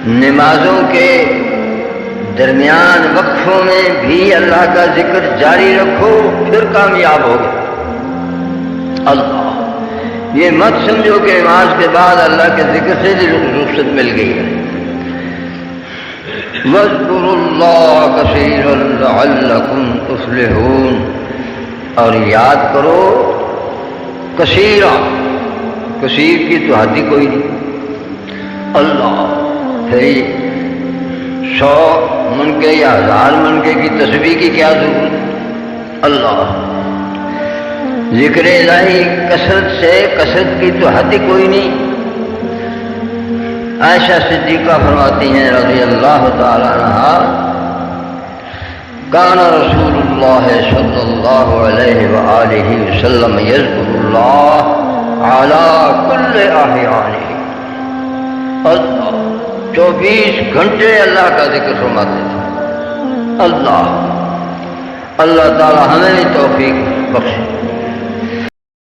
نمازوں کے درمیان وقفوں میں بھی اللہ کا ذکر جاری رکھو، پھر کامیاب ہوگے۔ اللہ، یہ مت سمجھو کہ نماز کے بعد اللہ کے ذکر سے رخصت مل گئی ہے۔ وَاذْكُرُوا اللَّهَ كَثِيرًا لَعَلَّكُمْ تُفْلِحُونَ، اور یاد کرو کثیرہ، کثیر کی تو حد ہی کوئی نہیں۔ اللہ، پھر 100 منکے یا 1000 منکے کی تسبیح کی کیا ضرورت؟ اللہ، ذکر الہی کثرت سے، کثرت کی تو حد ہی کوئی نہیں۔ عائشہ صدیقہ فرماتی ہیں رضی اللہ تعالی عنہا، کان رسول اللہ صلی اللہ علیہ وآلہ وسلم یذکر اللہ علی کل احیانہ، اللہ 24 گھنٹے اللہ کا ذکر فرماتے تھے۔ اللہ تعالی ہمیں بھی توفیق بخشے۔